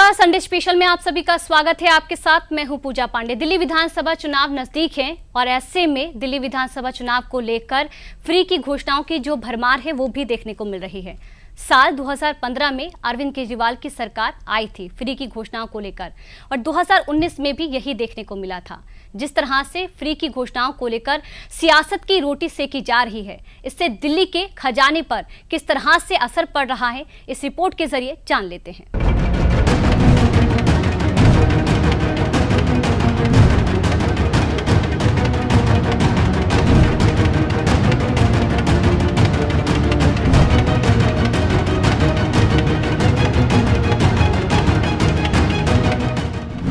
नमस्कार, Sunday special में आप सभी का स्वागत है। आपके साथ मैं हूं पूजा पांडे। दिल्ली विधानसभा चुनाव नजदीक हैं और ऐसे में दिल्ली विधानसभा चुनाव को लेकर फ्री की घोषणाओं की जो भरमार है वो भी देखने को मिल रही है। साल 2015 में अरविंद केजरीवाल की सरकार आई थी फ्री की घोषणाओं को लेकर और 2019 में भी यही देखने को मिला था। जिस तरह से फ्री की घोषणाओं को लेकर सियासत की रोटी सेकी जा रही है, इससे दिल्ली के खजाने पर किस तरह से असर पड़ रहा है, इस रिपोर्ट के जरिए जान लेते हैं।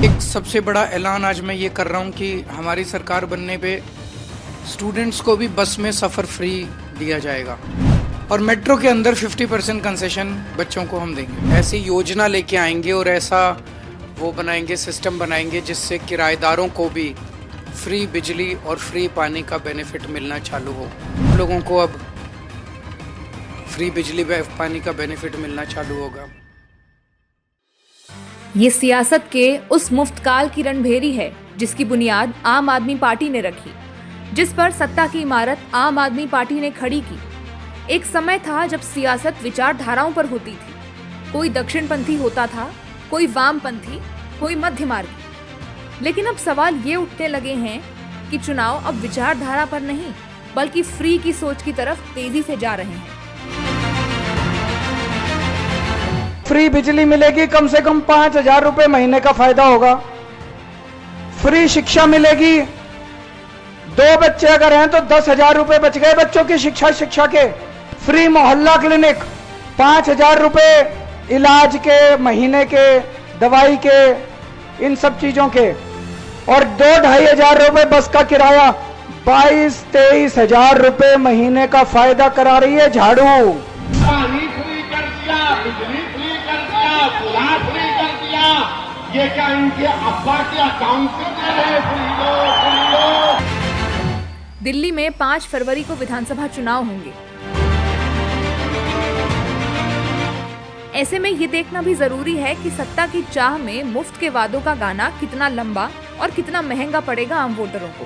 एक सबसे बड़ा ऐलान आज मैं ये कर रहा हूँ कि हमारी सरकार बनने पे स्टूडेंट्स को भी बस में सफ़र फ्री दिया जाएगा और मेट्रो के अंदर 50% कंसेशन बच्चों को हम देंगे। ऐसी योजना लेके आएंगे और ऐसा वो बनाएंगे, सिस्टम बनाएंगे जिससे किराएदारों को भी फ्री बिजली और फ्री पानी का बेनिफिट मिलना चालू हो। लोगों को अब फ्री बिजली पानी का बेनिफिट मिलना चालू होगा। ये सियासत के उस मुफ्तकाल की रणभेरी है जिसकी बुनियाद आम आदमी पार्टी ने रखी, जिस पर सत्ता की इमारत आम आदमी पार्टी ने खड़ी की। एक समय था जब सियासत विचारधाराओं पर होती थी। कोई दक्षिणपंथी होता था, कोई वामपंथी, कोई मध्य मार्गी। लेकिन अब सवाल ये उठने लगे हैं कि चुनाव अब विचारधारा पर नहीं बल्कि फ्री की सोच की तरफ तेजी से जा रहे हैं। फ्री बिजली मिलेगी, कम से कम 5,000 रुपए महीने का फायदा होगा। फ्री शिक्षा मिलेगी, 2 बच्चे अगर हैं तो 10,000 रुपए बच गए बच्चों की शिक्षा के। फ्री मोहल्ला क्लिनिक, 5,000 रुपए इलाज के, महीने के, दवाई के, इन सब चीजों के, और 2-2,500 रुपए बस का किराया। 22-23,000 रुपए महीने का फायदा करा रही है झाड़ू। पानी फ्री कर दिया, बिजली फ्री कर दिया, चूल्हा फ्री कर दिया। ये क्या इनके अब्बा के अकाउंट से दे रहे? फ्री लो। दिल्ली में 5 फरवरी को विधानसभा चुनाव होंगे। ऐसे में ये देखना भी जरूरी है कि सत्ता की चाह में मुफ्त के वादों का गाना कितना लंबा और कितना महंगा पड़ेगा आम वोटरों को,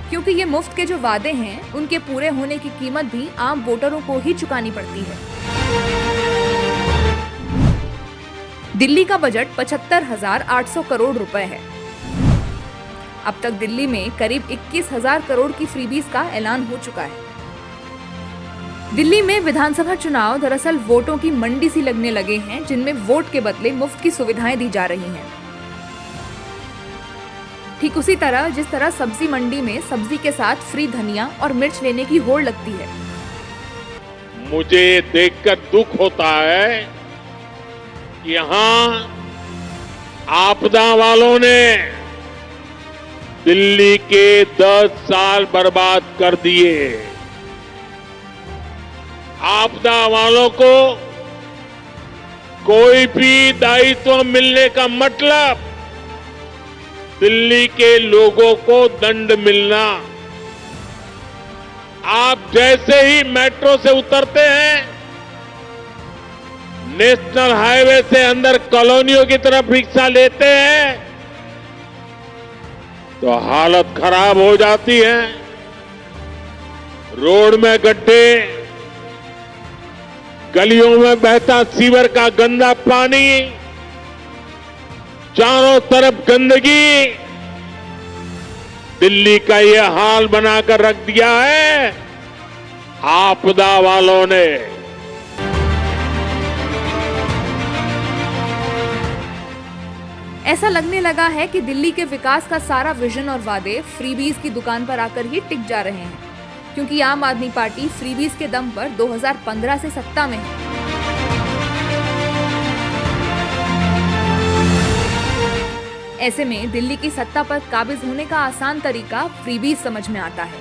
क्योंकि ये मुफ्त के जो वादे हैं उनके पूरे होने की कीमत भी आम वोटरों को ही चुकानी पड़ती है। दिल्ली का बजट 75,800 करोड़ रुपए है। अब तक दिल्ली में करीब 21,000 करोड़ की फ्रीबीज का ऐलान हो चुका है। दिल्ली में विधानसभा चुनाव दरअसल वोटों की मंडी सी लगने लगे हैं, जिनमें वोट के बदले मुफ्त की सुविधाएं दी जा रही हैं। ठीक उसी तरह जिस तरह सब्जी मंडी में सब्जी के साथ फ्री धनिया और मिर्च लेने की होड़ लगती है। मुझे देखकर दुख होता है कि यहाँ आपदा वालों ने दिल्ली के 10 साल बर्बाद कर दिए। आपदा वालों को कोई भी दायित्व मिलने का मतलब दिल्ली के लोगों को दंड मिलना। आप जैसे ही मेट्रो से उतरते हैं, नेशनल हाईवे से अंदर कॉलोनियों की तरफ रिक्शा लेते हैं तो हालत खराब हो जाती है। रोड में गड्ढे, गलियों में बहता सीवर का गंदा पानी, चारों तरफ गंदगी, दिल्ली का ये हाल बनाकर रख दिया है आपदा वालों ने। ऐसा लगने लगा है कि दिल्ली के विकास का सारा विजन और वादे फ्रीबीज की दुकान पर आकर ही टिक जा रहे हैं, क्योंकि आम आदमी पार्टी फ्रीबीज के दम पर 2015 से सत्ता में है। ऐसे में दिल्ली की सत्ता पर काबिज होने का आसान तरीका फ्रीबीज समझ में आता है।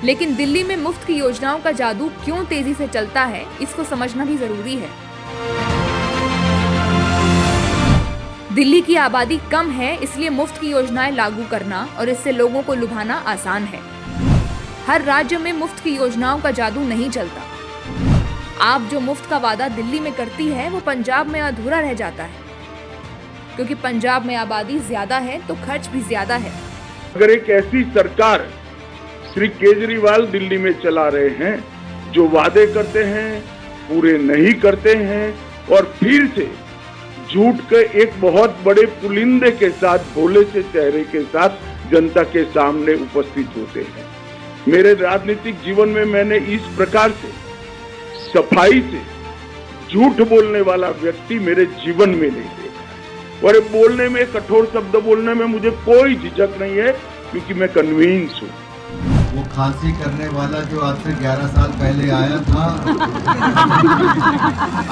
लेकिन दिल्ली में मुफ्त की योजनाओं का जादू क्यों तेजी से चलता है, इसको समझना भी जरूरी है। दिल्ली की आबादी कम है, इसलिए मुफ्त की योजनाएं लागू करना और इससे लोगों को लुभाना आसान है। हर राज्य में मुफ्त की योजनाओं का जादू नहीं चलता। आप जो मुफ्त का वादा दिल्ली में करती है वो पंजाब में अधूरा रह जाता है, क्योंकि पंजाब में आबादी ज्यादा है तो खर्च भी ज्यादा है। अगर एक ऐसी सरकार श्री केजरीवाल दिल्ली में चला रहे हैं, जो वादे करते हैं पूरे नहीं करते हैं और फिर से झूठ के एक बहुत बड़े पुलिंदे के साथ, भोले से चेहरे के साथ जनता के सामने उपस्थित होते हैं। मेरे राजनीतिक जीवन में मैंने इस प्रकार से सफाई से झूठ बोलने वाला व्यक्ति मेरे जीवन में नहीं देखा। और बोलने में, कठोर शब्द बोलने में मुझे कोई झिझक नहीं है, क्योंकि मैं कन्विंस हूँ। वो खांसी करने वाला जो आज से 11 साल पहले आया था,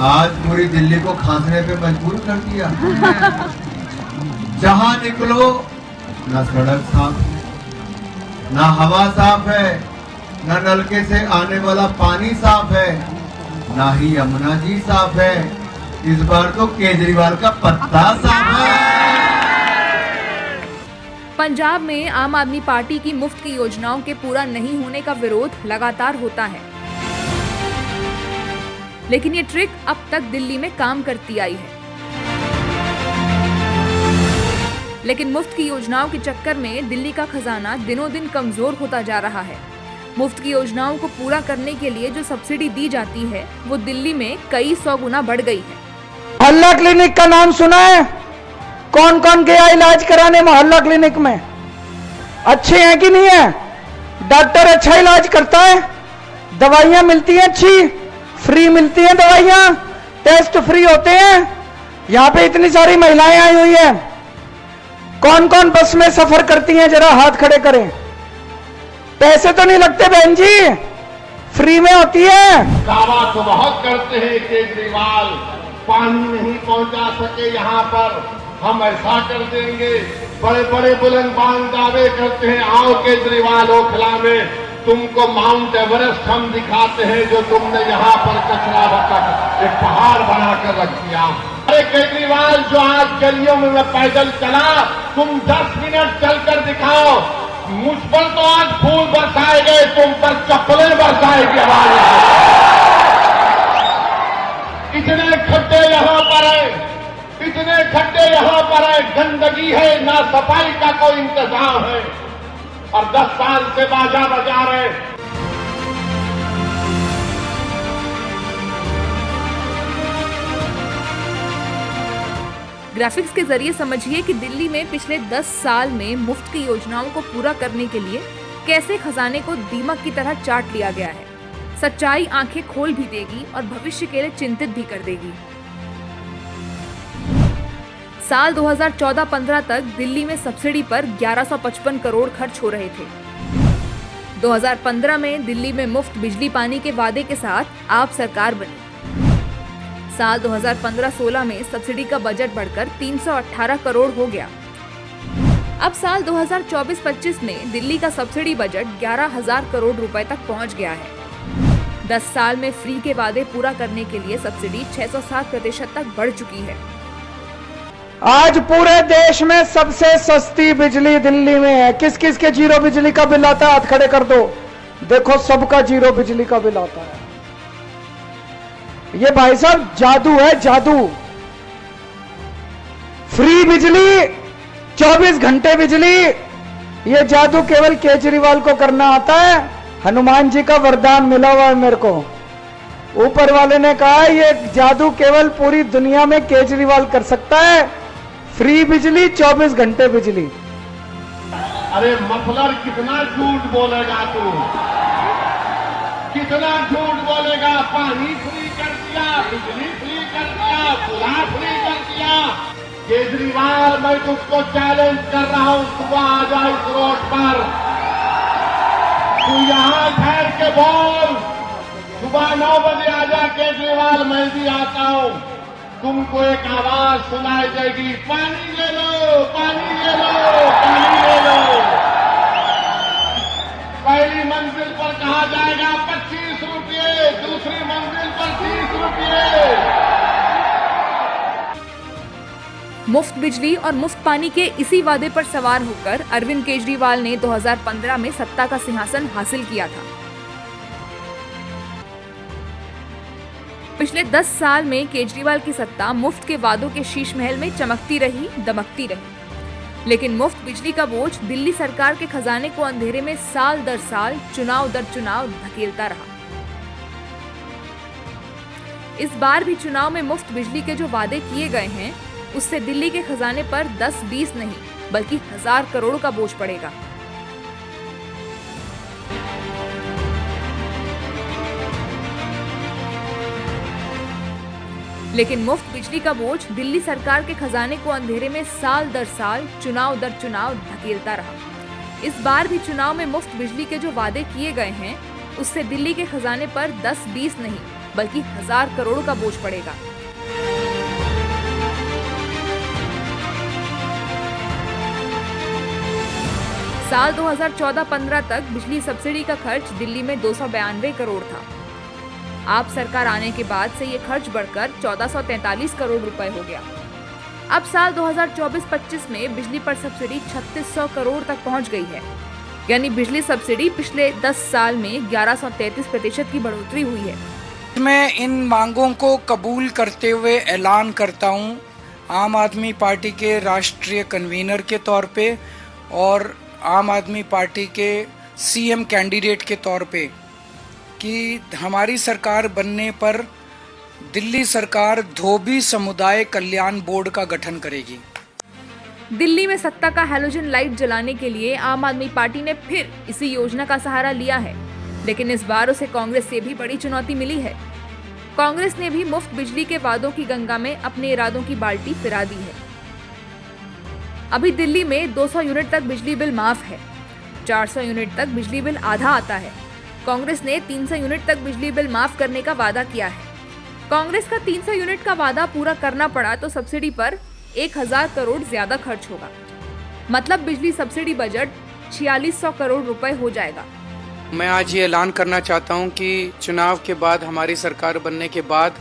आज पूरी दिल्ली को खांसने पे मजबूर कर दिया। जहां निकलो ना सड़क साफ है, ना हवा साफ है, ना नलके से आने वाला पानी साफ है, ना ही यमुना जी साफ है। इस बार तो केजरीवाल का पत्ता साफ है। पंजाब में आम आदमी पार्टी की मुफ्त की योजनाओं के पूरा नहीं होने का विरोध लगातार होता है, लेकिन ये ट्रिक अब तक दिल्ली में काम करती आई है। लेकिन मुफ्त की योजनाओं के चक्कर में दिल्ली का खजाना दिनों दिन कमजोर होता जा रहा है। मुफ्त की योजनाओं को पूरा करने के लिए जो सब्सिडी दी जाती है वो दिल्ली में कई 100 गुना बढ़ गई है। मोहल्ला क्लिनिक का नाम सुना है? कौन कौन गया इलाज कराने मोहल्ला क्लिनिक में? अच्छे हैं कि नहीं है? डॉक्टर अच्छा इलाज करता है, दवाइयां मिलती हैं अच्छी, फ्री मिलती हैं दवाइयां, टेस्ट फ्री होते हैं। यहां पे इतनी सारी महिलाएं आई हुई हैं, कौन कौन बस में सफर करती हैं? जरा हाथ खड़े करें। पैसे तो नहीं लगते बहन जी, फ्री में होती है। दावा तो बहुत करते हैं केजरीवाल, पानी नहीं पहुंचा सके यहाँ पर, हम ऐसा कर देंगे। बड़े बड़े बुलंदबाज दावे करते हैं, आओ केजरीवाल ओखला में तुमको माउंट एवरेस्ट हम दिखाते हैं, जो तुमने यहाँ पर कचरा बकर एक पहाड़ बनाकर रख दिया। अरे केजरीवाल, जो आज गलियों में मैं पैदल चला, तुम 10 मिनट चलकर दिखाओ। मुझ पर तो आज फूल बरसाए गए, तुम पर चप्पलें बरसाएगी हमारे। इतने खड्डे यहाँ पर है, इतने खड्डे यहाँ पर है, गंदगी है, ना सफाई का कोई इंतजाम है, और 10 साल से बाजा बजा रहे। ग्राफिक्स के जरिए समझिए कि दिल्ली में पिछले 10 साल में मुफ्त की योजनाओं को पूरा करने के लिए कैसे खजाने को दीमक की तरह चाट लिया गया है। सच्चाई आंखें खोल भी देगी और भविष्य के लिए चिंतित भी कर देगी। साल 2014-15 तक दिल्ली में सब्सिडी पर 1155 करोड़ खर्च हो रहे थे। 2015 में दिल्ली में मुफ्त बिजली पानी के वादे के साथ आप सरकार बनी। साल 2015-16 में सब्सिडी का बजट बढ़कर 318 करोड़ हो गया। अब साल 2024-25 में दिल्ली का सब्सिडी बजट 11,000 करोड़ रुपए तक पहुंच गया है। 10 साल में फ्री के वादे पूरा करने के लिए सब्सिडी 607% तक बढ़ चुकी है। आज पूरे देश में सबसे सस्ती बिजली दिल्ली में है। किस किस के जीरो बिजली का बिल आता है? हाथ खड़े कर दो। देखो, सबका जीरो बिजली का बिल आता है। ये भाई साहब जादू है, जादू। फ्री बिजली, 24 घंटे बिजली, ये जादू केवल केजरीवाल को करना आता है। हनुमान जी का वरदान मिला हुआ है मेरे को। ऊपर वाले ने कहा ये जादू केवल पूरी दुनिया में केजरीवाल कर सकता है। फ्री बिजली, 24 घंटे बिजली। अरे मफलर, कितना झूठ बोलेगा तू, कितना झूठ बोलेगा। पानी फ्री कर दिया, बिजली फ्री कर दिया, खुला फ्री कर दिया। केजरीवाल, मैं तुझको चैलेंज कर रहा हूं, सुबह आ जा इस रोड पर, तू यहां ठहर के बोल। सुबह 9 बजे आ जा केजरीवाल, मैं भी आता हूं। तुमको एक आवाज सुनाई देगी, पानी ले लो, पानी ले लो, पानी ले लो। पहली मंजिल पर कहा जाएगा 25 रुपये, दूसरी मंजिल पर 30 रुपये। मुफ्त बिजली और मुफ्त पानी के इसी वादे पर सवार होकर अरविंद केजरीवाल ने 2015 में सत्ता का सिंहासन हासिल किया था। पिछले 10 साल में केजरीवाल की सत्ता मुफ्त के वादों के शीश महल में चमकती रही, दमकती रही। लेकिन मुफ्त बिजली का बोझ दिल्ली सरकार के खजाने को अंधेरे में साल दर साल, चुनाव दर चुनाव धकेलता रहा। इस बार भी चुनाव में मुफ्त बिजली के जो वादे किए गए हैं, उससे दिल्ली के खजाने पर 10-20 नहीं बल्कि 1000 करोड़ का बोझ पड़ेगा। लेकिन मुफ्त बिजली का बोझ दिल्ली सरकार के खजाने को अंधेरे में साल दर साल, चुनाव दर चुनाव धकेलता रहा। इस बार भी चुनाव में मुफ्त बिजली के जो वादे किए गए हैं, उससे दिल्ली के खजाने पर 10-20 नहीं बल्कि 1000 करोड़ का बोझ पड़ेगा। साल 2014-15 तक बिजली सब्सिडी का खर्च दिल्ली में 292 करोड़ था। आप सरकार आने के बाद से ये खर्च बढ़कर 1443 करोड़ रुपए हो गया। अब साल 2024-25 में बिजली पर सब्सिडी 3600 करोड़ तक पहुंच गई है। यानी बिजली सब्सिडी पिछले 10 साल में 1133% की बढ़ोतरी हुई है। मैं इन मांगों को कबूल करते हुए ऐलान करता हूं, आम आदमी पार्टी के राष्ट्रीय कन्वीनर के तौर पे और आम आदमी पार्टी के सीएम कैंडिडेट के तौर पे, कि हमारी सरकार बनने पर दिल्ली सरकार धोबी समुदाय कल्याण बोर्ड का गठन करेगी। दिल्ली में सत्ता का हैलोजन लाइट जलाने के लिए आम आदमी पार्टी ने फिर इसी योजना का सहारा लिया है, लेकिन इस बार उसे कांग्रेस से भी बड़ी चुनौती मिली है। कांग्रेस ने भी मुफ्त बिजली के वादों की गंगा में अपने इरादों की बाल्टी फिरा दी है। अभी दिल्ली में 200 यूनिट तक बिजली बिल माफ है, 400 यूनिट तक बिजली बिल आधा आता है। कांग्रेस ने 300 यूनिट तक बिजली बिल माफ करने का वादा किया है। कांग्रेस का 300 यूनिट का वादा पूरा करना पड़ा तो सब्सिडी पर 1000 करोड़ ज्यादा खर्च होगा। मतलब बिजली सब्सिडी बजट 4600 करोड़ रुपए हो जाएगा। मैं आज ये ऐलान करना चाहता हूं कि चुनाव के बाद, हमारी सरकार बनने के बाद,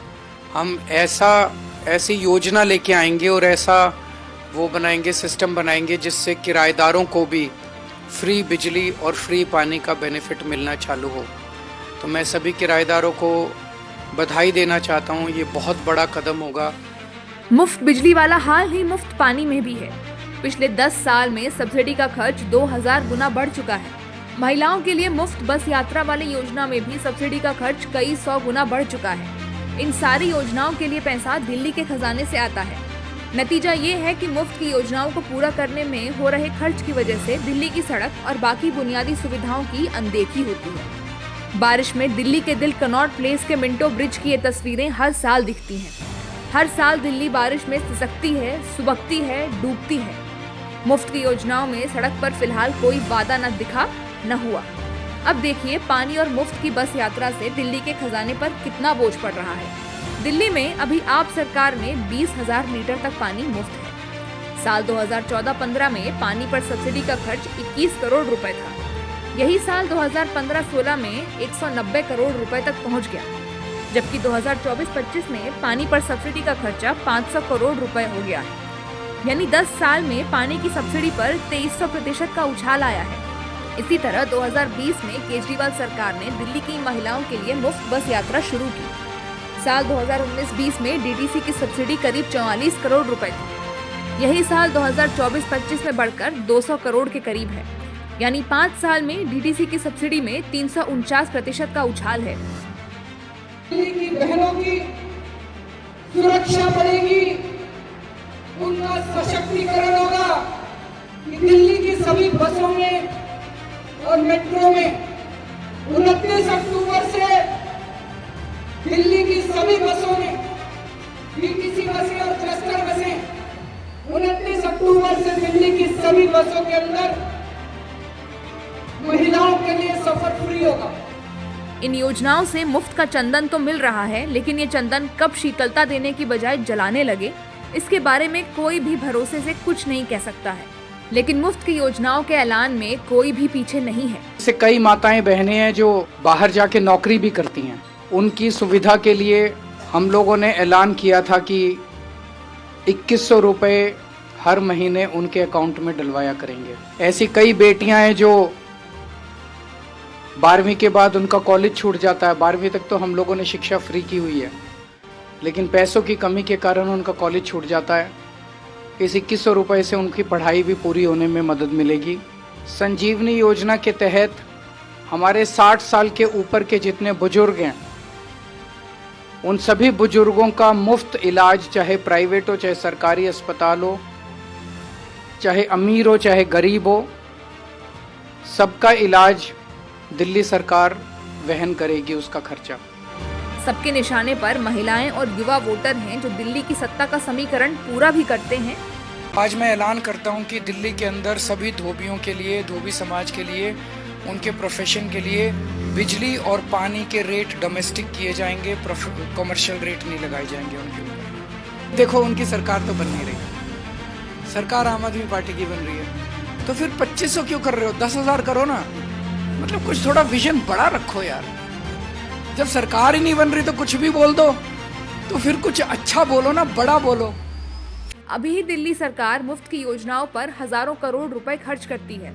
हम ऐसी योजना लेके आएंगे और ऐसा वो बनाएंगे, सिस्टम बनाएंगे जिससे किराएदारों को भी फ्री बिजली और फ्री पानी का बेनिफिट मिलना चालू हो। तो मैं सभी किराएदारों को बधाई देना चाहता हूं, ये बहुत बड़ा कदम होगा। मुफ्त बिजली वाला हाल ही मुफ्त पानी में भी है। पिछले 10 साल में सब्सिडी का खर्च 2000 गुना बढ़ चुका है। महिलाओं के लिए मुफ्त बस यात्रा वाली योजना में भी सब्सिडी का खर्च कई 100 गुना बढ़ चुका है। इन सारी योजनाओं के लिए पैसा दिल्ली के खजाने से आता है। नतीजा ये है कि मुफ्त की योजनाओं को पूरा करने में हो रहे खर्च की वजह से दिल्ली की सड़क और बाकी बुनियादी सुविधाओं की अनदेखी होती है। बारिश में दिल्ली के दिल कनॉट प्लेस के मिंटो ब्रिज की ये तस्वीरें हर साल दिखती हैं। हर साल दिल्ली बारिश में सिसकती है, सुबकती है, डूबती है। मुफ्त की योजनाओं में सड़क पर फिलहाल कोई वादा न दिखा न हुआ। अब देखिए पानी और मुफ्त की बस यात्रा से दिल्ली के खजाने पर कितना बोझ पड़ रहा है। दिल्ली में अभी आप सरकार में 20,000 लीटर तक पानी मुफ्त है। साल 2014-15 में पानी पर सब्सिडी का खर्च 21 करोड़ रुपए था। यही साल 2015-16 में 190 करोड़ रुपए तक पहुंच गया, जबकि 2024-25 में पानी पर सब्सिडी का खर्चा 500 करोड़ रुपए हो गया है। यानी 10 साल में पानी की सब्सिडी पर 2300% का उछाल आया है। इसी तरह 2020 में केजरीवाल सरकार ने दिल्ली की महिलाओं के लिए मुफ्त बस यात्रा शुरू की। साल 2019-20 में डीटीसी की सब्सिडी करीब 44 करोड़ रुपए थी। यही साल 2024-25 में बढ़कर 200 करोड़ के करीब है। यानी 5 साल में डीटीसी की सब्सिडी में 349% का उछाल है। दिल्ली की बहनों की सुरक्षा बढ़ेगी, उनका सशक्तिकरण होगा कि दिल्ली की सभी बसों में और मेट्रो में 29 अक्टूबर से दिल्ली की सभी बसों में, डीटीसी बसें और क्लस्टर बसें, 29 अक्टूबर से दिल्ली की सभी बसों के अंदर महिलाओं के लिए सफर फ्री होगा। इन योजनाओं से मुफ्त का चंदन तो मिल रहा है, लेकिन ये चंदन कब शीतलता देने की बजाय जलाने लगे, इसके बारे में कोई भी भरोसे से कुछ नहीं कह सकता है। लेकिन मुफ्त की योजनाओं के ऐलान में कोई भी पीछे नहीं है। से कई माताएं बहनें हैं जो बाहर जाके नौकरी भी करती हैं। उनकी सुविधा के लिए हम लोगों ने ऐलान किया था कि 2100 रुपये हर महीने उनके अकाउंट में डलवाया करेंगे। ऐसी कई बेटियां हैं जो 12वीं के बाद उनका कॉलेज छूट जाता है। 12वीं तक तो हम लोगों ने शिक्षा फ्री की हुई है। लेकिन पैसों की कमी के कारण उनका कॉलेज छूट जाता है। इस 2100 रुपये से उनकी पढ़ाई भी पूरी होने में मदद मिलेगी। संजीवनी योजना के तहत हमारे 60 साल के ऊपर के जितने बुजुर्ग हैं उन सभी बुजुर्गों का मुफ्त इलाज, चाहे प्राइवेट हो चाहे सरकारी अस्पताल हो, चाहे अमीर हो चाहे गरीब हो, सबका इलाज दिल्ली सरकार वहन करेगी उसका खर्चा। सबके निशाने पर महिलाएं और युवा वोटर हैं जो दिल्ली की सत्ता का समीकरण पूरा भी करते हैं। आज मैं ऐलान करता हूं कि दिल्ली के अंदर सभी धोबियों के लिए, धोबी समाज के लिए, उनके प्रोफेशन के लिए बिजली और पानी के रेट डोमेस्टिक किए जाएंगे, कमर्शियल रेट नहीं लगाए जाएंगे उनके ऊपर। देखो उनकी सरकार तो बन नहीं रही, सरकार आम आदमी पार्टी की बन रही है, तो फिर 2500 क्यों कर रहे हो? 10,000 करो ना। मतलब कुछ थोड़ा विजन बड़ा रखो यार। जब सरकार ही नहीं बन रही तो कुछ भी बोल दो, तो फिर कुछ अच्छा बोलो ना, बड़ा बोलो। अभी ही दिल्ली सरकार मुफ्त की योजनाओं पर हजारों करोड़ रुपए खर्च करती है।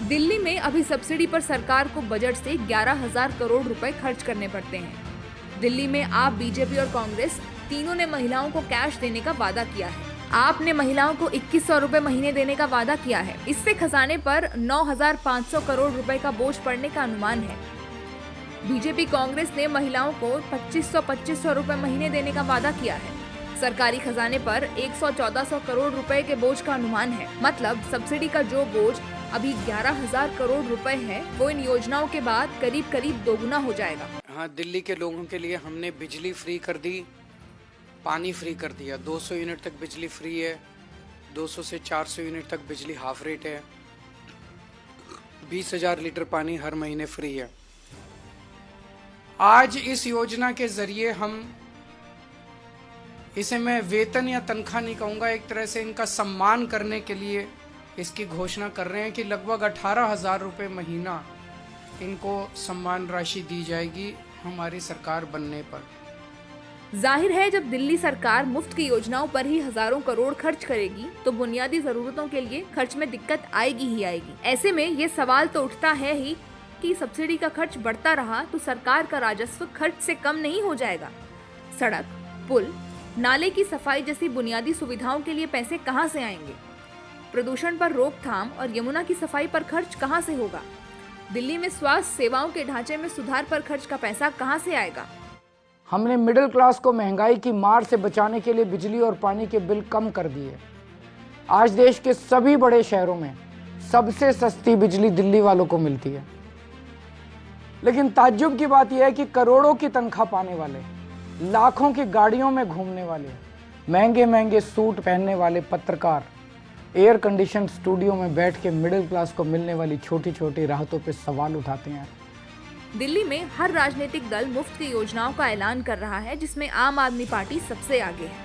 दिल्ली में अभी सब्सिडी पर सरकार को बजट से 11,000 करोड़ रुपए खर्च करने पड़ते हैं। दिल्ली में आप, बीजेपी और कांग्रेस तीनों ने महिलाओं को कैश देने का वादा किया है। आपने महिलाओं को 2100 रुपए महीने देने का वादा किया है। इससे खजाने पर 9,500 करोड़ रुपए का बोझ पड़ने का अनुमान है। बीजेपी कांग्रेस ने महिलाओं को 2500 रुपए महीने देने का वादा किया है। सरकारी खजाने पर 114 करोड़ रुपए के बोझ का अनुमान है। मतलब सब्सिडी का जो बोझ अभी 11,000 करोड़ रुपए है, वो इन योजनाओं के बाद करीब करीब दोगुना हो जाएगा। हाँ, दिल्ली के लोगों के लिए हमने बिजली फ्री कर दी, पानी फ्री कर दिया। 200 यूनिट तक बिजली फ्री है, 200 से 400 यूनिट तक बिजली हाफ रेट है, 20,000 लीटर पानी हर महीने फ्री है। आज इस योजना के जरिए हम, इसे मैं वेतन या तनख्वाह नहीं कहूँगा, एक तरह से इनका सम्मान करने के लिए इसकी घोषणा कर रहे हैं कि लगभग 18,000 रुपये महीना इनको सम्मान राशि दी जाएगी हमारी सरकार बनने पर। जाहिर है जब दिल्ली सरकार मुफ्त की योजनाओं पर ही हजारों करोड़ खर्च करेगी तो बुनियादी जरूरतों के लिए खर्च में दिक्कत आएगी ही आएगी। ऐसे में ये सवाल तो उठता है ही कि सब्सिडी का खर्च बढ़ता रहा तो सरकार का राजस्व खर्च से कम नहीं हो जाएगा। सड़क, पुल, नाले की सफाई जैसी बुनियादी सुविधाओं के लिए पैसे कहां से आएंगे? प्रदूषण पर रोकथाम और यमुना की सफाई पर खर्च कहां से होगा? दिल्ली में स्वास्थ्य सेवाओं के ढांचे में सुधार पर खर्च का पैसा कहां से आएगा? हमने मिडिल क्लास को महंगाई की मार से बचाने के लिए बिजली और पानी के बिल कम कर दिए। आज देश के सभी बड़े शहरों में सबसे सस्ती बिजली दिल्ली वालों को मिलती है। लेकिन ताज्जुब की बात यह है कि करोड़ों की तनख्वाह पाने वाले, लाखों की गाड़ियों में घूमने वाले, महंगे महंगे सूट पहनने वाले पत्रकार एयर कंडीशन स्टूडियो में बैठ के मिडिल क्लास को मिलने वाली छोटी छोटी राहतों पर सवाल उठाते हैं। दिल्ली में हर राजनीतिक दल मुफ्त की योजनाओं का ऐलान कर रहा है, जिसमें आम आदमी पार्टी सबसे आगे है।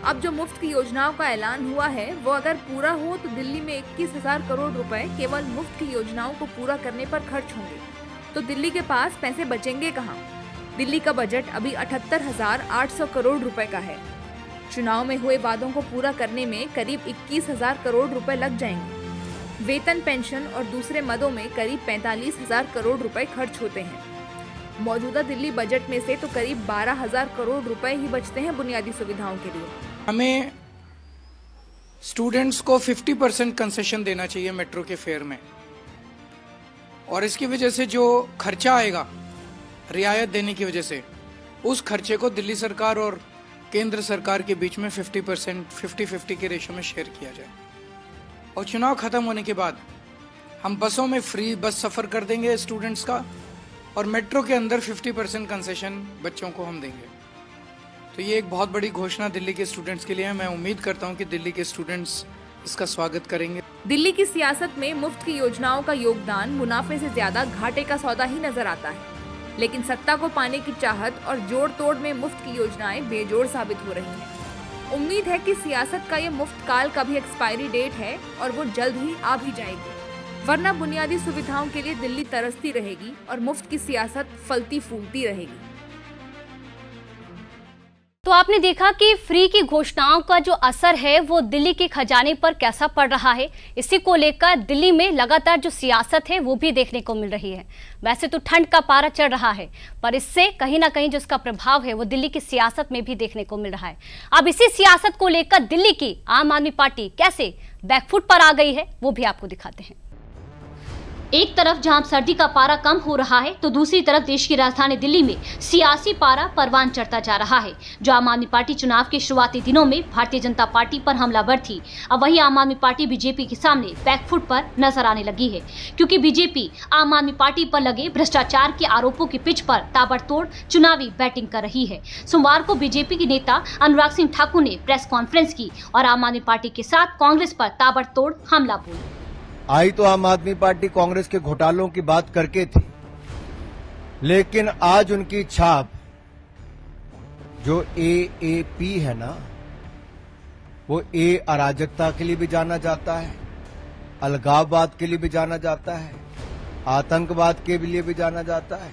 अब जो मुफ्त की योजनाओं का ऐलान हुआ है वो अगर पूरा हो तो दिल्ली में 21,000 करोड़ रुपए केवल मुफ्त की योजनाओं को पूरा करने पर खर्च होंगे। तो दिल्ली के पास पैसे बचेंगे कहाँ? दिल्ली का बजट अभी 78,800 करोड़ रुपए का है। चुनाव में हुए वादों को पूरा करने में करीब 21,000 करोड़ रुपए लग जाएंगे। वेतन, पेंशन और दूसरे मदों में करीब 45,000 करोड़ रुपए खर्च होते हैं। मौजूदा दिल्ली बजट में से तो करीब 12,000 करोड़ रुपए ही बचते हैं बुनियादी सुविधाओं के लिए। हमें स्टूडेंट्स को 50% कंसेशन देना चाहिए मेट्रो के फेयर में, और इसकी वजह से जो खर्चा आएगा रियायत देने की वजह से, उस खर्चे को दिल्ली सरकार और केंद्र सरकार के बीच में 50% 50-50 के रेशो में शेयर किया जाए। और चुनाव खत्म होने के बाद हम बसों में फ्री बस सफ़र कर देंगे स्टूडेंट्स का, और मेट्रो के अंदर 50% कंसेशन बच्चों को हम देंगे। तो ये एक बहुत बड़ी घोषणा दिल्ली के स्टूडेंट्स के लिए है। मैं उम्मीद करता हूँ कि दिल्ली के स्टूडेंट्स इसका स्वागत करेंगे। दिल्ली की सियासत में मुफ्त की योजनाओं का योगदान मुनाफे से ज्यादा घाटे का सौदा ही नजर आता है, लेकिन सत्ता को पाने की चाहत और जोड़ तोड़ में मुफ्त की योजनाएं बेजोड़ साबित हो रही हैं। उम्मीद है कि सियासत का ये मुफ्त काल का भी एक्सपायरी डेट है और वो जल्द ही आ भी जाएगी, वरना बुनियादी सुविधाओं के लिए दिल्ली तरसती रहेगी और मुफ्त की सियासत फलती फूलती रहेगी। तो आपने देखा कि फ्री की घोषणाओं का जो असर है वो दिल्ली के खजाने पर कैसा पड़ रहा है। इसी को लेकर दिल्ली में लगातार जो सियासत है वो भी देखने को मिल रही है। वैसे तो ठंड का पारा चढ़ रहा है, पर इससे कहीं ना कहीं जो इसका प्रभाव है वो दिल्ली की सियासत में भी देखने को मिल रहा है। अब इसी सियासत को लेकर दिल्ली की आम आदमी पार्टी कैसे बैकफुट पर आ गई है वो भी आपको दिखाते हैं। एक तरफ जहां सर्दी का पारा कम हो रहा है, तो दूसरी तरफ देश की राजधानी दिल्ली में सियासी पारा परवान चढ़ता जा रहा है। जो आम आदमी पार्टी चुनाव के शुरुआती दिनों में भारतीय जनता पार्टी पर हमलावर थी, अब वही आम आदमी पार्टी बीजेपी के सामने बैकफुट पर नजर आने लगी है, क्योंकि बीजेपी आम आदमी पार्टी पर लगे भ्रष्टाचार के आरोपों की पिच पर ताबड़तोड़ चुनावी बैटिंग कर रही है। सोमवार को बीजेपी के नेता अनुराग सिंह ठाकुर ने प्रेस कॉन्फ्रेंस की और आम आदमी पार्टी के साथ कांग्रेस पर ताबड़तोड़ हमला बोला। आई तो आम आदमी पार्टी कांग्रेस के घोटालों की बात करके थी, लेकिन आज उनकी छाप जो AAP है ना, वो A अराजकता के लिए भी जाना जाता है, अलगाववाद के लिए भी जाना जाता है, आतंकवाद के लिए भी जाना जाता है,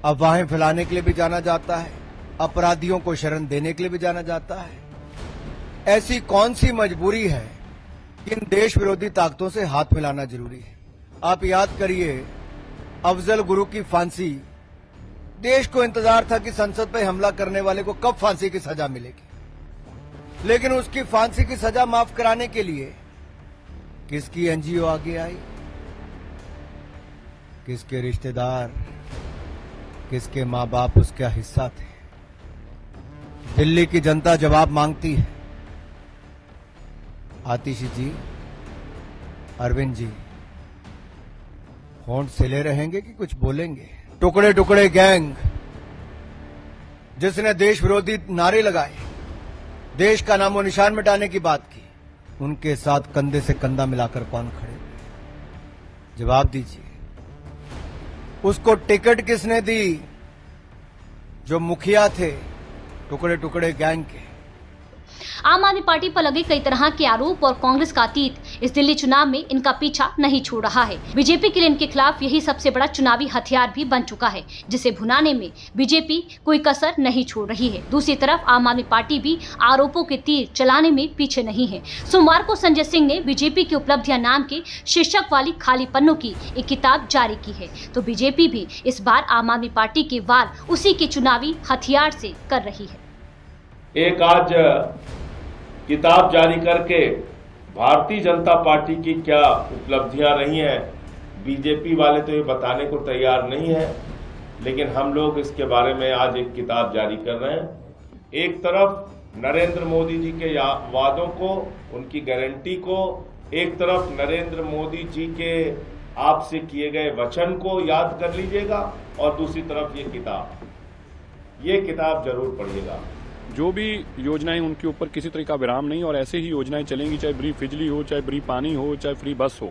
अफवाहें फैलाने के लिए भी जाना जाता है, अपराधियों को शरण देने के लिए भी जाना जाता है। ऐसी कौन सी मजबूरी है इन देश विरोधी ताकतों से हाथ मिलाना जरूरी है। आप याद करिए, अफजल गुरु की फांसी, देश को इंतजार था कि संसद पर हमला करने वाले को कब फांसी की सजा मिलेगी, लेकिन उसकी फांसी की सजा माफ कराने के लिए किसकी NGO आगे आई, किसके रिश्तेदार, किसके मां बाप उसका हिस्सा थे। दिल्ली की जनता जवाब मांगती है। आतिशी जी, अरविंद जी, होंठ सिले रहेंगे कि कुछ बोलेंगे? टुकड़े टुकड़े गैंग जिसने देश विरोधी नारे लगाए, देश का नामो निशान मिटाने की बात की, उनके साथ कंधे से कंधा मिलाकर कौन खड़े? जवाब दीजिए। उसको टिकट किसने दी? जो मुखिया थे टुकड़े टुकड़े गैंग के। आम आदमी पार्टी पर लगे कई तरह के आरोप और कांग्रेस का अतीत इस दिल्ली चुनाव में इनका पीछा नहीं छोड़ रहा है। बीजेपी के लिए इनके खिलाफ यही सबसे बड़ा चुनावी हथियार भी बन चुका है, जिसे भुनाने में बीजेपी कोई कसर नहीं छोड़ रही है। दूसरी तरफ आम आदमी पार्टी भी आरोपों के तीर चलाने में पीछे नहीं है। सोमवार को संजय सिंह ने बीजेपी की उपलब्धियां नाम के शीर्षक वाली खाली पन्नों की एक किताब जारी की है, तो बीजेपी भी इस बार आम आदमी पार्टी के वार उसी के चुनावी हथियार से कर रही है। एक आज किताब जारी करके भारतीय जनता पार्टी की क्या उपलब्धियां रही हैं, बीजेपी वाले तो ये बताने को तैयार नहीं है, लेकिन हम लोग इसके बारे में आज एक किताब जारी कर रहे हैं। एक तरफ नरेंद्र मोदी जी के वादों को, उनकी गारंटी को, एक तरफ नरेंद्र मोदी जी के आपसे किए गए वचन को याद कर लीजिएगा, और दूसरी तरफ ये किताब जरूर पढ़िएगा। जो भी योजनाएं उनके ऊपर किसी तरह का विराम नहीं, और ऐसे ही योजनाएं चलेंगी, चाहे फ्री बिजली हो, चाहे फ्री पानी हो, चाहे फ्री बस हो।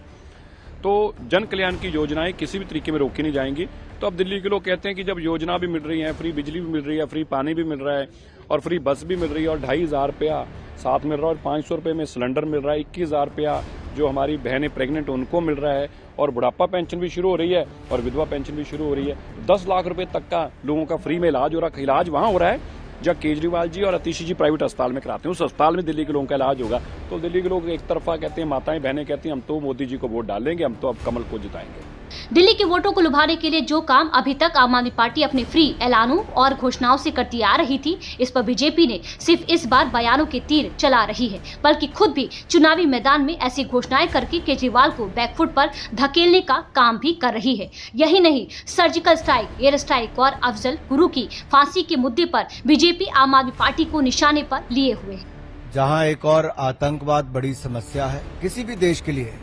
तो जन कल्याण की योजनाएं किसी भी तरीके में रोकी नहीं जाएंगी। तो अब दिल्ली के लोग कहते हैं कि जब योजना भी मिल रही है, फ्री बिजली भी मिल रही है, फ्री पानी भी मिल रहा है और फ्री बस भी मिल रही है, और 2500 रुपया साथ मिल रहा है, और 500 रुपये में सिलेंडर मिल रहा है, 21,000 रुपया जो हमारी बहनें प्रेग्नेंट उनको मिल रहा है, और बुढ़ापा पेंशन भी शुरू हो रही है और विधवा पेंशन भी शुरू हो रही है। 10 लाख रुपए तक का लोगों का फ्री में इलाज हो रहा है। इलाज वहां हो रहा है जब केजरीवाल जी और आतिशी जी प्राइवेट अस्पताल में कराते हैं, उस अस्पताल में दिल्ली के लोगों का इलाज होगा। तो दिल्ली के लोग एक तरफा कहते हैं, माताएं बहनें कहती हैं हम तो मोदी जी को वोट डाल देंगे, हम तो अब कमल को जिताएंगे। दिल्ली के वोटों को लुभाने के लिए जो काम अभी तक आम आदमी पार्टी अपने फ्री ऐलानों और घोषणाओं से करती आ रही थी, इस पर बीजेपी ने सिर्फ इस बार बयानों के तीर चला रही है, बल्कि खुद भी चुनावी मैदान में ऐसी घोषणाएं करके केजरीवाल को बैकफुट पर धकेलने का काम भी कर रही है। यही नहीं, सर्जिकल स्ट्राइक, एयर स्ट्राइक और अफजल गुरु की फांसी के मुद्दे पर बीजेपी आम आदमी पार्टी को निशाने पर लिए हुए है। जहां एक और आतंकवाद बड़ी समस्या है, किसी भी देश के लिए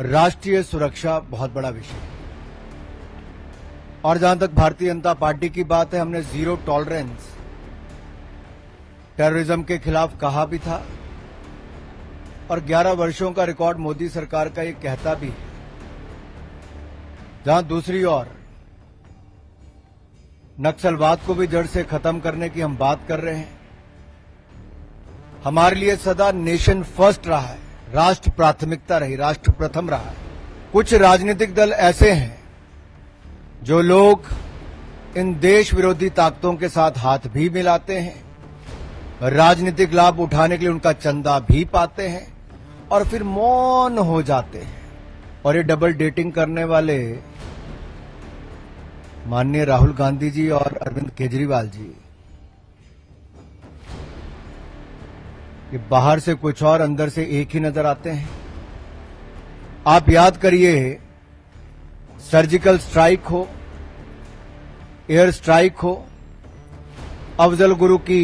राष्ट्रीय सुरक्षा बहुत बड़ा विषय है। और जहां तक भारतीय जनता पार्टी की बात है, हमने जीरो टॉलरेंस टेररिज्म के खिलाफ कहा भी था, और 11 वर्षों का रिकॉर्ड मोदी सरकार का ये कहता भी है। जहां दूसरी ओर नक्सलवाद को भी जड़ से खत्म करने की हम बात कर रहे हैं। हमारे लिए सदा नेशन फर्स्ट रहा है, राष्ट्र प्राथमिकता रही, राष्ट्र प्रथम रहा है। कुछ राजनीतिक दल ऐसे हैं जो लोग इन देश विरोधी ताकतों के साथ हाथ भी मिलाते हैं, राजनीतिक लाभ उठाने के लिए उनका चंदा भी पाते हैं और फिर मौन हो जाते हैं। और ये डबल डेटिंग करने वाले माननीय राहुल गांधी जी और अरविंद केजरीवाल जी, ये बाहर से कुछ और अंदर से एक ही नजर आते हैं। आप याद करिए, सर्जिकल स्ट्राइक हो, एयर स्ट्राइक हो, अफजल गुरु की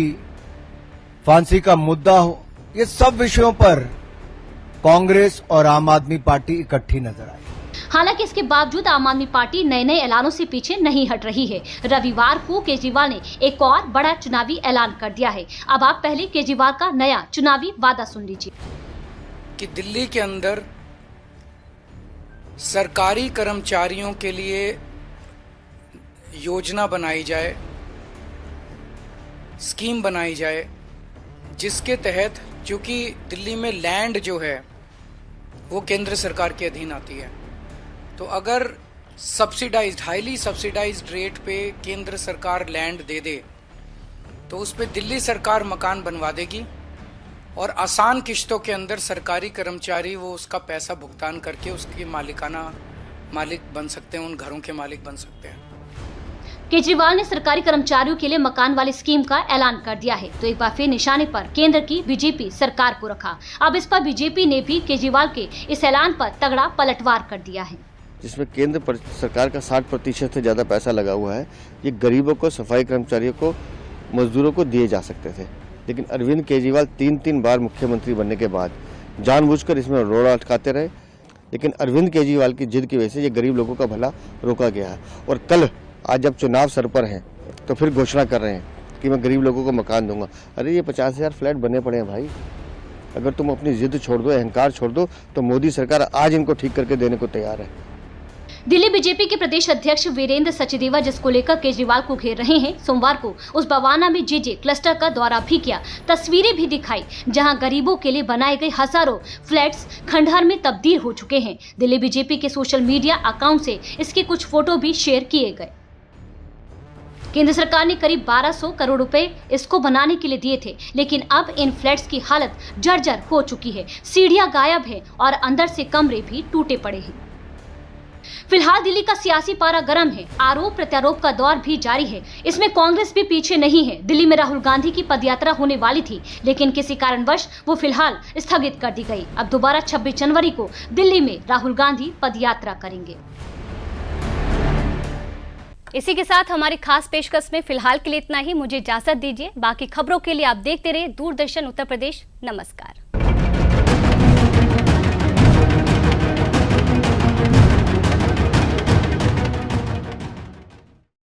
फांसी का मुद्दा हो, ये सब विषयों पर कांग्रेस और आम आदमी पार्टी इकट्ठी नजर आई। हालांकि इसके बावजूद आम आदमी पार्टी नए नए ऐलानों से पीछे नहीं हट रही है। रविवार को केजरीवाल ने एक और बड़ा चुनावी ऐलान कर दिया है। अब आप पहले केजरीवाल का नया चुनावी वादा सुन लीजिए कि दिल्ली के अंदर सरकारी कर्मचारियों के लिए योजना बनाई जाए, स्कीम बनाई जाए, जिसके तहत, क्योंकि दिल्ली में लैंड जो है वो केंद्र सरकार के अधीन आती है, तो अगर सब्सिडाइज्ड, हाईली सब्सिडाइज्ड रेट पे केंद्र सरकार लैंड दे दे तो उस पे दिल्ली सरकार मकान बनवा देगी और आसान किश्तों के अंदर सरकारी कर्मचारी वो उसका पैसा भुगतान करके उसके मालिक बन सकते हैं, उन घरों के मालिक बन सकते हैं। केजरीवाल ने सरकारी कर्मचारियों के लिए मकान वाली स्कीम का ऐलान कर दिया है, तो एक बार फिर निशाने पर केंद्र की बीजेपी सरकार को रखा। अब इस पर बीजेपी ने भी केजरीवाल के इस ऐलान पर तगड़ा पलटवार कर दिया है, जिसमें केंद्र सरकार का 60% से ज्यादा पैसा लगा हुआ है। ये गरीबों को, सफाई कर्मचारियों को, मजदूरों को दिए जा सकते थे, लेकिन अरविंद केजरीवाल 3 बार मुख्यमंत्री बनने के बाद जानबूझकर इसमें रोड़ा अटकाते रहे। लेकिन अरविंद केजरीवाल की जिद की वजह से ये गरीब लोगों का भला रोका गया है। और कल, आज जब चुनाव सर पर हैं, तो फिर घोषणा कर रहे हैं कि मैं गरीब लोगों को मकान दूंगा। अरे ये 50,000 फ्लैट बने पड़े हैं भाई। अगर तुम अपनी जिद छोड़ दो, अहंकार छोड़ दो, तो मोदी सरकार आज इनको ठीक करके देने को तैयार है। दिल्ली बीजेपी के प्रदेश अध्यक्ष वीरेंद्र सचदेवा जिसको लेकर केजरीवाल को घेर रहे हैं, सोमवार को उस बवाना में जेजे क्लस्टर का दौरा भी किया, तस्वीरें भी दिखाई जहां गरीबों के लिए बनाए गए हजारों फ्लैट्स खंडहर में तब्दील हो चुके हैं। दिल्ली बीजेपी के सोशल मीडिया अकाउंट से इसके कुछ फोटो भी शेयर किए गए। केंद्र सरकार ने करीब 1200 करोड़ रुपए इसको बनाने के लिए दिए थे, लेकिन अब इन फ्लैट्स की हालत जर्जर हो चुकी है। सीढ़ियां गायब हैं और अंदर से कमरे भी टूटे पड़े हैं। फिलहाल दिल्ली का सियासी पारा गर्म है, आरोप प्रत्यारोप का दौर भी जारी है। इसमें कांग्रेस भी पीछे नहीं है। दिल्ली में राहुल गांधी की पदयात्रा होने वाली थी, लेकिन किसी कारणवश वो फिलहाल स्थगित कर दी गई। अब दोबारा 26 जनवरी को दिल्ली में राहुल गांधी पदयात्रा करेंगे। इसी के साथ हमारी खास पेशकश में फिलहाल के लिए इतना ही। मुझे इजाजत दीजिए। बाकी खबरों के लिए आप देखते रहिए दूरदर्शन उत्तर प्रदेश। नमस्कार।